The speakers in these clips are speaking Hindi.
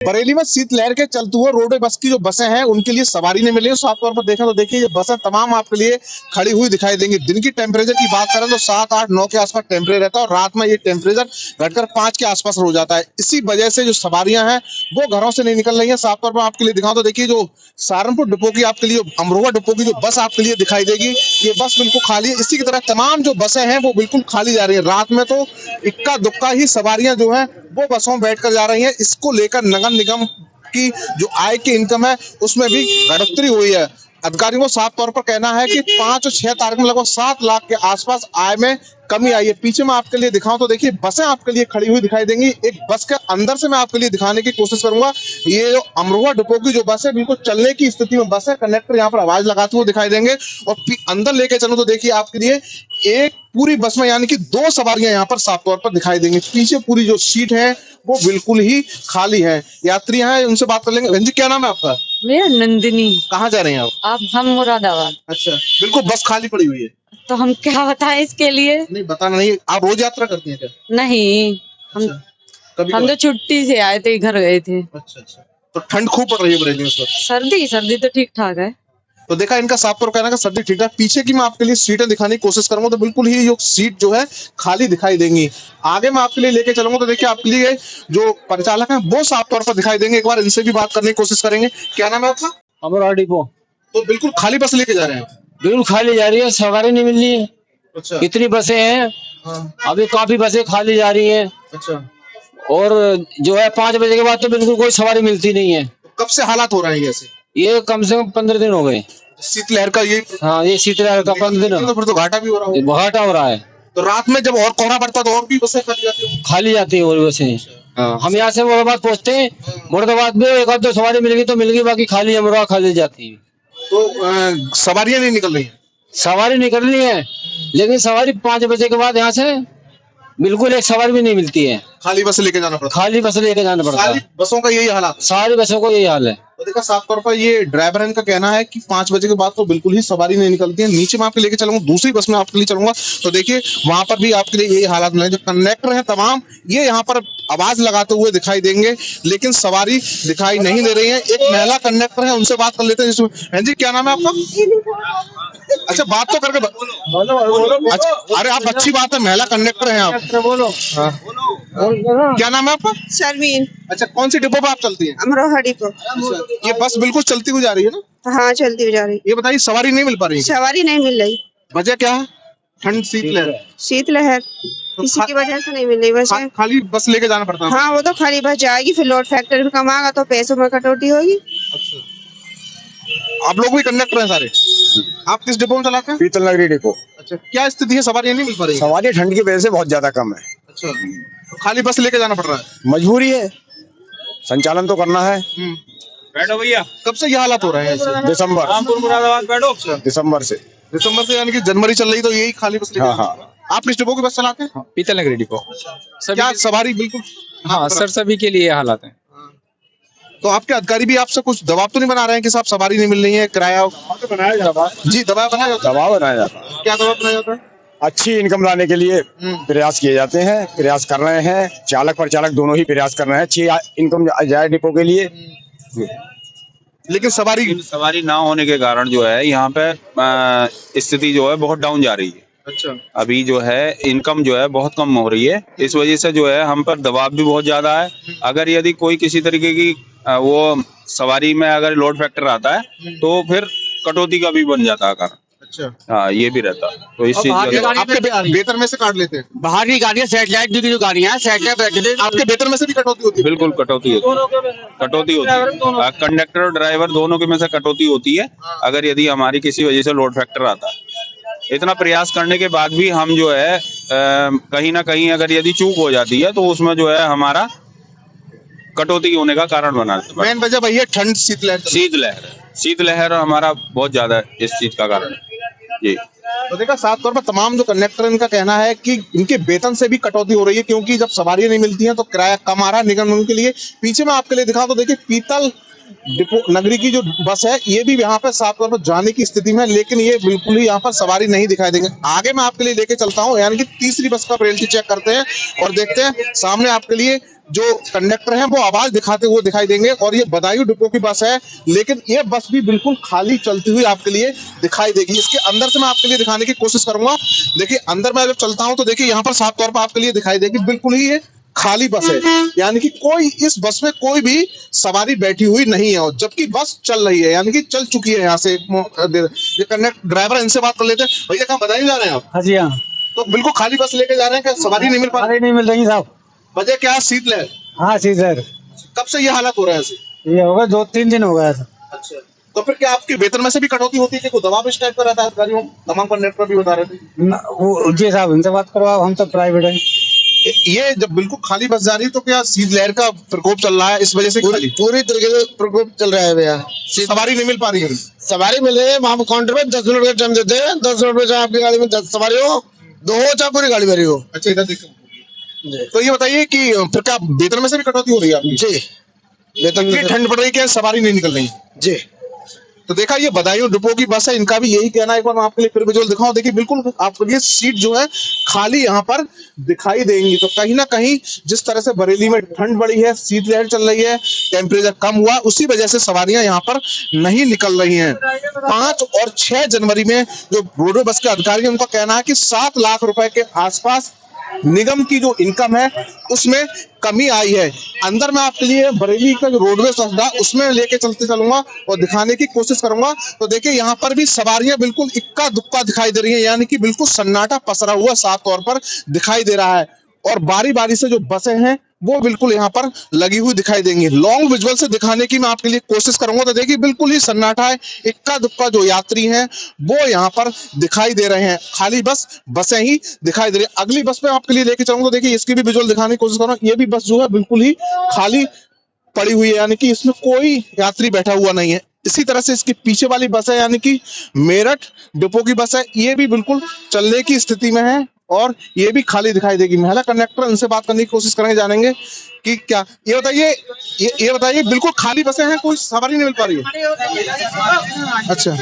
बरेली में शीतलहर के चलते हुए रोडवे बस की जो बसें हैं उनके लिए सवारी नहीं मिल रही है। साफ तौर पर देखें तो देखिए ये बसें तमाम आपके लिए खड़ी हुई दिखाई देंगी। दिन की टेम्परेचर की बात करें तो 7, 8, 9 के आसपास टेम्परेचर रहता है और रात में ये टेम्परेचर घटकर 5 के आसपास हो जाता है। इसी वजह से जो सवारियां हैं वो घरों से नहीं निकल रही है। साफ तौर पर आपके लिए दिखाऊं तो देखिए जो सहारनपुर डिपो की आपके लिए अमरोहा डिपो की जो बस आपके लिए दिखाई देगी, ये बस बिल्कुल खाली है। इसी की तरह तमाम जो बसें हैं वो बिल्कुल खाली जा रही है। रात में तो इक्का दुक्का ही सवारियां जो है वो बसों में बैठकर जा रही हैं। इसको लेकर नगर निगम की जो आय की इनकम है उसमें भी बढ़ोतरी हुई है। अधिकारियों को साफ तौर पर कहना है कि 5 और 6 तारीख में लगभग 7 लाख के आसपास आय में कमी आई है। पीछे मैं आपके लिए दिखाऊं तो देखिए बसें आपके लिए खड़ी हुई दिखाई देंगी। एक बस के अंदर से मैं आपके लिए दिखाने की कोशिश करूंगा। ये जो अमरोहा डिपो की जो बस है बिल्कुल चलने की स्थिति में बस है। कंडक्टर यहाँ पर आवाज लगाते हुए दिखाई देंगे और अंदर लेके चलूं तो देखिए आपके लिए एक पूरी बस में यानी कि 2 सवारियां यहाँ पर साफ तौर पर दिखाई देंगी। पीछे पूरी जो सीट है वो बिल्कुल ही खाली है। यात्री हैं उनसे बात कर लेंगे। बहन जी क्या नाम है आपका? मेरा नंदिनी। कहाँ जा रहे हैं आप हम मुरादाबाद। अच्छा, बिल्कुल बस खाली पड़ी हुई है। तो हम क्या बताएं इसके लिए? नहीं बताना नहीं। आप रोज यात्रा करती हैं क्या? नहीं, हम तो छुट्टी से आए थे, घर गए थे। अच्छा अच्छा। तो ठंड खूब पड़ रही है बरेली में? सर्दी तो ठीक ठाक है। तो देखा इनका साफ तौर कहना का सर्दी ठीक है। पीछे की मैं आपके लिए सीटें दिखाने की कोशिश करूंगा तो बिल्कुल ही जो सीट जो है खाली दिखाई देंगी। आगे मैं आपके लिए लेके चलूंगा तो देखिए आपके लिए जो परिचालक है वो साफ तौर पर दिखाई देंगे। एक बार इनसे भी बात करने की कोशिश करेंगे। क्या नाम है आपका? अमरोहा डिपो। तो बिल्कुल खाली बस लेके जा रहे हैं? बिल्कुल खाली जा रही है, सवारी नहीं मिल रही है। अच्छा। इतनी बसें हैं। हाँ। अभी काफी बसें खाली जा रही हैं। अच्छा। और जो है 5 बजे के बाद तो बिल्कुल कोई सवारी मिलती नहीं है। तो कब से हालात हो रहे हैं ऐसे? ये कम से कम 15 दिन हो गए। शीतलहर का ये? हाँ, ये शीतलहर का 15 दिन। तो फिर तो घाटा भी हो रहा है। घाटा हो रहा है। तो रात में जब और कोहरा पड़ता तो और भी बसें खाली जाती है? खाली जाती है और बसें। हाँ, हम यहाँ से मुरादाबाद पहुँचते हैं। मुरादाबाद में एक आध 2 सवारी मिल गई तो मिल गई, बाकी खाली अमरोहा खाली जाती है। तो सवारियां नहीं निकल रही है? सवारी निकल रही है लेकिन सवारी 5 बजे के बाद यहाँ से बिल्कुल एक सवारी भी नहीं मिलती है। खाली बस लेके जाना पड़ता? खाली बस लेके जाना पड़ता है। सारी बसों का यही हालात? सारी बसों को यही हाल है। तो देखा साफ तौर पर ये ड्राइवर इनका कहना है कि 5 बजे के बाद तो बिल्कुल ही सवारी नहीं निकलती है। नीचे मैं आपके लेके चलूंगा, दूसरी बस में आपके लिए चलूंगा तो देखिए वहां पर भी आपके लिए यही हालात मिलेंगे। जो कंडक्टर हैं तमाम ये यहाँ पर आवाज लगाते हुए दिखाई देंगे लेकिन सवारी दिखाई नहीं दे रही है। एक महिला कंडक्टर है उनसे बात कर लेते हैं। जिसमें जी क्या नाम है आपका? अच्छा बात तो करके बोलो। अच्छा, अरे आप अच्छी बात है, महिला कंडक्टर हैं आप। बोलो। हाँ। क्या नाम है आपका? शर्मीन। अच्छा, कौन सी डिपो पे आप चलती हैं? अमरोहा डिपो। अच्छा, ये बस बिल्कुल चलती हुई जा रही है ना? हाँ चलती हुई जा रही। ये बताइए सवारी नहीं मिल पा रही? सवारी नहीं मिल रही। वजह क्या है? ठंड, शीतलहर? शीतलहर तो इसी की वजह से नहीं मिल रही बस। खाली बस लेके जाना पड़ता है? हाँ वो तो खाली बस जाएगी, फिर लोड फैक्टर भी कमाएगा तो पैसों में कटौती होगी। अच्छा, आप लोग भी कंडक्टर हैं सारे? आप किस डिपो में चलाते हैं? पीतल नगरी डिपो। अच्छा, क्या स्थिति है? सवारी नहीं मिल पा रही? सवारी ठंड की वजह से बहुत ज्यादा कम है। अच्छा, तो खाली बस लेके जाना पड़ रहा है? मजबूरी है, संचालन तो करना है। बैठो भैया। कब से ये हालात हो रहे हैं ऐसे? दिसंबर। मुरादाबाद बैठो। अच्छा, दिसंबर से यानी कि जनवरी चल रही तो यही खाली बस लेके हाँ जाना हाँ। पड़ रहा है। आप किस डिपो की बस चलाते हैं? पीतल नगरी डिपो। क्या सवारी बिल्कुल? हाँ सर, सभी के लिए हालात है। तो आपके अधिकारी भी आपसे कुछ दबाव तो नहीं बना रहे हैं कि साहब सवारी नहीं मिल रही है, किराया बनाया जाता है? जी दबाव बनाया जाता है। दबाव बनाया जाता है। क्या दबाव बनाया जाता है? अच्छी इनकम लाने के लिए प्रयास किए जाते हैं, प्रयास कर रहे हैं। चालक परिचालक दोनों ही प्रयास कर रहे हैं, अच्छी इनकम जाए डिपो के लिए। लेकिन सवारी ना होने के कारण जो है यहाँ पे स्थिति जो है बहुत डाउन जा रही है। अच्छा, अभी जो है इनकम जो है बहुत कम हो रही है। इस वजह से जो है हम पर दबाव भी बहुत ज्यादा है। अगर यदि कोई किसी तरीके की वो सवारी में अगर लोड फैक्टर आता है तो फिर कटौती का भी बन जाता है कारण। अच्छा, हाँ ये भी रहता है। तो इस चीज आपके वेतन में से काट लेते हैं? बाहर की गाड़ियाँ सैटेलाइट की जो गाड़ियाँ सैटेलाइट, आपके वेतन में से भी कटौती होती है? बिल्कुल कटौती होती है। कंडक्टर और ड्राइवर दोनों के में से कटौती होती है अगर यदि हमारी किसी वजह से लोड फैक्टर आता है। इतना प्रयास करने के बाद भी हम जो है कहीं ना कहीं अगर यदि चूक हो जाती है तो उसमें जो है हमारा कटौती होने का कारण बना। मेन वजह भैया ठंड, शीतलहर हमारा बहुत ज्यादा है इस चीज का कारण जी। तो देखा साफ तौर पर तमाम जो कंडक्टर इनका कहना है कि इनके वेतन से भी कटौती हो रही है क्योंकि जब सवारियां नहीं मिलती हैं तो किराया कम आ रहा है निगम के लिए। पीछे में आपके लिए दिखाऊं तो देखिए पीतल डिपो नगरी की जो बस है ये भी यहाँ पर साफ तौर पर जाने की स्थिति में है, लेकिन ये बिल्कुल ही यहाँ पर सवारी नहीं दिखाई देंगे। आगे मैं आपके लिए लेके चलता हूँ, यानी कि तीसरी बस का रियलिटी चेक करते हैं और देखते हैं सामने आपके लिए जो कंडक्टर हैं वो आवाज दिखाते हुए दिखाई देंगे। और ये बदायूं डिपो की बस है, लेकिन ये बस भी बिल्कुल खाली चलती हुई आपके लिए दिखाई देगी। इसके अंदर से मैं आपके लिए दिखाने की कोशिश करूंगा। देखिए अंदर मैं जब चलता हूं तो देखिए यहाँ पर साफ तौर पर आपके लिए दिखाई देगी बिल्कुल ही ये खाली बस है, यानी कि कोई इस बस में कोई भी सवारी बैठी हुई नहीं है, और जबकि बस चल रही है, यानी कि चल चुकी है। यहाँ से ये कंडक्टर ड्राइवर, इनसे बात कर लेते हैं। भैया कहाँ बदायूं जा रहे हैं आप? हाँ जी हाँ। तो बिल्कुल खाली बस लेके जा रहे हैं, क्या सवारी नहीं मिल पा रही? नहीं मिल रही साहब। वजह क्या है? शीतलहर। हाँ जी सर, कब से ये हालत हो रहा है ऐसे? ये होगा 2-3 दिन हो गया सर। अच्छा, तो फिर क्या आपके वेतन में से भी कटौती होती है कि कोई दबाव इस टाइप का रहता है अधिकारियों? तमाम कंडक्टर भी बता रहे थे। वो जी साहब इनसे बात करवाओ, हम तो प्राइवेट है। ये जब बिल्कुल खाली बस जा रही है तो क्या शीतलहर का प्रकोप चल रहा है, इस वजह से खाली पूरी तरीके से प्रकोप चल रहा है भैया। सवारी नहीं मिल पा रही है? सवारी मिल रही है, वहाँ काउंटर पे 10 मिनट का टाइम देते हैं। 10 मिनट में चाहे आपकी गाड़ी में 10 सवारी हो, 2 हो, चाहे पूरी गाड़ी भरी हो। अच्छा, इधर देखो। तो ये बताइए कि फिर क्या वेतन में से भी कटौती हो रही है आपकी? जी, वेतन ठंड पड़ रही है, सवारी नहीं निकल रही? जी। तो देखा, ये बदायूं डिपो की बस है, इनका भी यही कहना है। एक बार मैं आपके लिए फिर विजुअल दिखाऊं। देखिए बिल्कुल आपको ये सीट जो है खाली यहाँ पर दिखाई देंगी। तो कहीं ना कहीं जिस तरह से बरेली में ठंड बढ़ी है, शीतलहर चल रही है, टेम्परेचर कम हुआ, उसी वजह से सवारियां यहाँ पर नहीं निकल रही हैं। 5 और 6 जनवरी में जो रोडवे बस के अधिकारी हैं उनका कहना है कि 7 लाख रुपए के आसपास निगम की जो इनकम है उसमें कमी आई है। अंदर मैं आपके लिए बरेली का जो रोडवेज अड्डा उसमें लेके चलते चलूंगा और दिखाने की कोशिश करूंगा। तो देखिए यहाँ पर भी सवारियां बिल्कुल इक्का दुक्का दिखाई दे रही हैं, यानी कि बिल्कुल सन्नाटा पसरा हुआ साफ तौर पर दिखाई दे रहा है। और बारी बारी से जो बसें हैं वो बिल्कुल यहाँ पर लगी हुई दिखाई देंगी। लॉन्ग विजुअल से दिखाने की मैं आपके लिए कोशिश करूंगा। तो देखिए बिल्कुल ही सन्नाटा है, इक्का दुक्का जो यात्री हैं वो यहाँ पर दिखाई दे रहे हैं। खाली बसें ही दिखाई दे रही है। अगली बस में आपके लिए लेके चलूंगा। तो देखिए इसकी भी विजुअल दिखाने की कोशिश करूंगा। ये भी बस जो है बिल्कुल ही खाली पड़ी हुई है, यानी कि इसमें कोई यात्री बैठा हुआ नहीं है। इसी तरह से इसकी पीछे वाली बस है, यानी कि मेरठ डिपो की बस है, ये भी बिल्कुल चलने की स्थिति में है और ये भी खाली दिखाई देगी। महिला कंडक्टर, इनसे बात करने की कोशिश करेंगे, जानेंगे कि क्या। ये बताइए बिल्कुल खाली बसें हैं, कोई सवारी नहीं मिल पा रही है? अच्छा,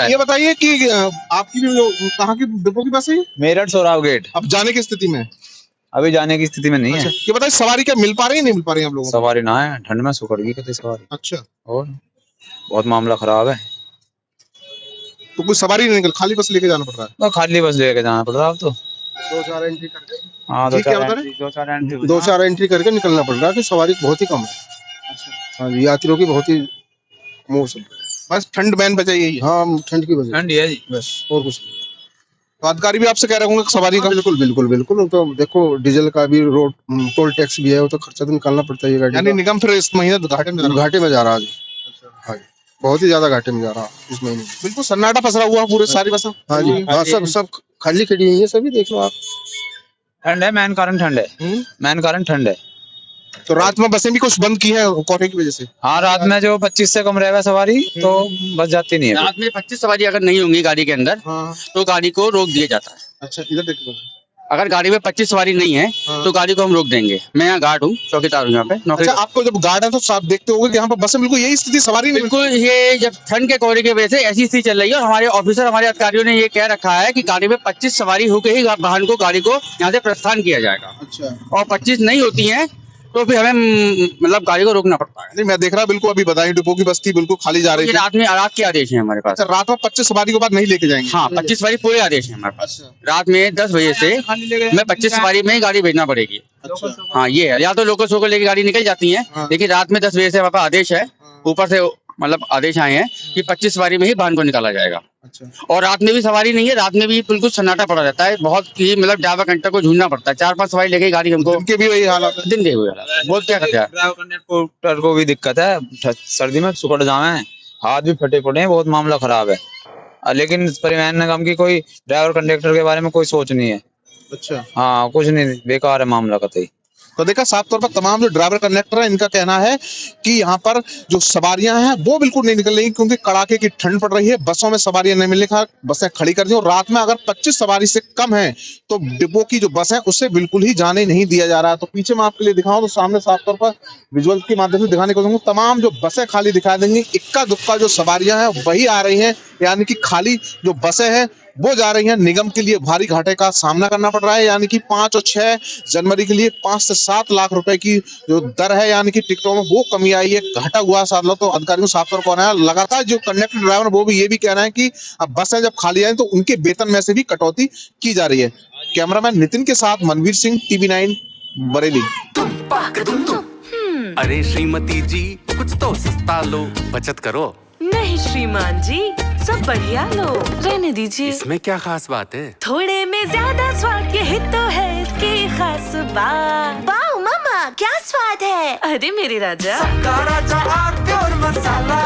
ये बताइए कि आपकी भी कहाँ की डिपो की बस है? मेरठ सोराव गेट। अब जाने की स्थिति में है? अभी जाने की स्थिति में नहीं है। ये बताइए सवारी क्या मिल पा रही है, नहीं मिल पा रही है आप लोगों को? सवारी ना है, ठंड में सुखड़गी कहते सवारी। अच्छा, और बहुत मामला खराब है, तो कोई सवारी नहीं निकल, खाली बस लेके जाना पड़ रहा है? तो खाली बस लेके जाना पड़ रहा है अब तो। 2-4 एंट्री करके, हाँ, जी, क्या बता रहे? 2-4 एंट्री करके निकलना पड़ रहा है कि सवारी बहुत ही कम है। हाँ, यात्रियों की बहुत ही मौसम, बस ठंड बैन बचा यही है। हाँ, ठंड की वजह, ठंड है जी, बस और कुछ नहीं। तो अधिकारी भी आपसे कह रहे होंगे सवारी का? बिल्कुल बिल्कुल बिल्कुल। तो देखो डीजल का भी, रोड टोल टैक्स भी है, वो तो खर्चा तो निकालना पड़ता है। गाड़ी यानी निगम फिर इस महीने घाटे में जा रहा है। हाँ, बहुत ही ज्यादा घाटे में जा रहा है इस महीने। बिल्कुल सन्नाटा पसरा हुआ पूरे सारी बसें। हाँ जी, हाँ, सब खाली खड़ी है, ये सभी देख लो आप। ठंड है, मेन कारण ठंड है, मेन कारण ठंड है। तो रात में बसें भी कुछ बंद की है कोहरे की वजह से? हाँ, रात में जो 25 से कम रहेगा सवारी तो बस जाती नहीं है। रात में 25 सवारी अगर नहीं होंगी गाड़ी के अंदर, हाँ। तो गाड़ी को रोक दिया जाता है। अच्छा, इधर देखो, अगर गाड़ी में 25 सवारी नहीं है तो गाड़ी को हम रोक देंगे। मैं यहाँ गार्ड हूँ, चौकीदार हूँ यहाँ पे नौकरी। अच्छा, आपको जब गार्ड है तो आप देखते होंगे कि यहाँ पर बसें बिल्कुल यही स्थिति, सवारी नहीं। बिल्कुल, ये जब ठंड के कोहरे की वजह से ऐसी स्थिति चल रही है। और हमारे ऑफिसर, हमारे अधिकारियों ने ये कह रखा है कि गाड़ी में 25 सवारी होकर ही वाहन को, गाड़ी को यहाँ से प्रस्थान किया जाएगा। अच्छा, और 25 नहीं होती है तो फिर हमें मतलब गाड़ी को रोकना पड़ता है। नहीं, मैं देख रहा बिल्कुल अभी बदायूं डिपो की बस थी, बिल्कुल खाली जा रही ये थी। रात के आदेश है हमारे पास। अच्छा, रात में 25 सवारी के बाद नहीं लेके जाएंगे? हाँ, 25 सवारी पूरे आदेश है हमारे पास। रात में 10 बजे से मैं 25 सवारी में ही गाड़ी भेजना पड़ेगी। अच्छा, हाँ, ये है। या तो लोकल शो को लेके गाड़ी निकल जाती है, लेकिन रात में 10 बजे से हमारे पास आदेश है, ऊपर से मतलब आदेश आए हैं कि 25 सवारी में ही वाहन को निकाला जाएगा। अच्छा, और रात में भी सवारी नहीं है, रात में भी बिल्कुल सन्नाटा पड़ा रहता है। बहुत ही मतलब ड्राइवर कंडक्टर को झूठना पड़ता है। 4-5 सवारी लेके गाड़ी हमको, उनके भी वही हालात है। दिन के हुए हालात। बहुत क्या करते हैं, ड्राइवर कंडक्टर को भी दिक्कत है, सर्दी में सुखड़ जाए, हाथ भी फटे पड़े हैं, बहुत मामला खराब है। लेकिन परिवहन निगम की कोई ड्राइवर कंडक्टर के बारे में कोई सोच नहीं है। अच्छा, हाँ, कुछ नहीं, बेकार है मामला कतई। तो देखा साफ तौर पर तमाम जो ड्राइवर कंडक्टर है इनका कहना है कि यहाँ पर जो सवारियां हैं वो बिल्कुल नहीं निकल रही क्योंकि कड़ाके की ठंड पड़ रही है, बसों में सवारियां नहीं मिलने का बसें खड़ी कर दी और रात में अगर 25 सवारी से कम है तो डिपो की जो बस है उससे बिल्कुल ही जाने नहीं दिया जा रहा है। तो पीछे मैं आपके लिए दिखाऊं तो सामने साफ तौर पर विजुअल के माध्यम से दिखाने को चाहूंगा, तमाम जो बसें खाली दिखा देंगी, इक्का दुक्का जो सवारियां हैं वही आ रही हैं, यानी कि खाली जो बसें हैं वो जा रही हैं। निगम के लिए भारी घाटे का सामना करना पड़ रहा है, यानी कि 5 और 6 जनवरी के लिए 5 से 7 लाख रुपए की जो दर है यानी कि टिकटों में वो कमी आई है, घाटा हुआ 7 लाख। तो अधिकारियों साफ तौर पर है लगातार जो कंडक्टर ड्राइवर वो भी ये भी कह रहे हैं कि अब बसें जब खाली आए तो उनके वेतन में से भी कटौती की जा रही है। कैमरामैन नितिन के साथ मनवीर सिंह, TV9 बरेली। अरे श्रीमती जी कुछ तो सस्ता लो, बचत करो। नहीं श्रीमान जी, सब बढ़िया लो, रहने दीजिए। इसमें क्या खास बात है? थोड़े में ज्यादा स्वाद, यही तो है इसकी खास बात। वाओ मामा क्या स्वाद है, अरे मेरे राजा। सबका राजा आरती और मसाला।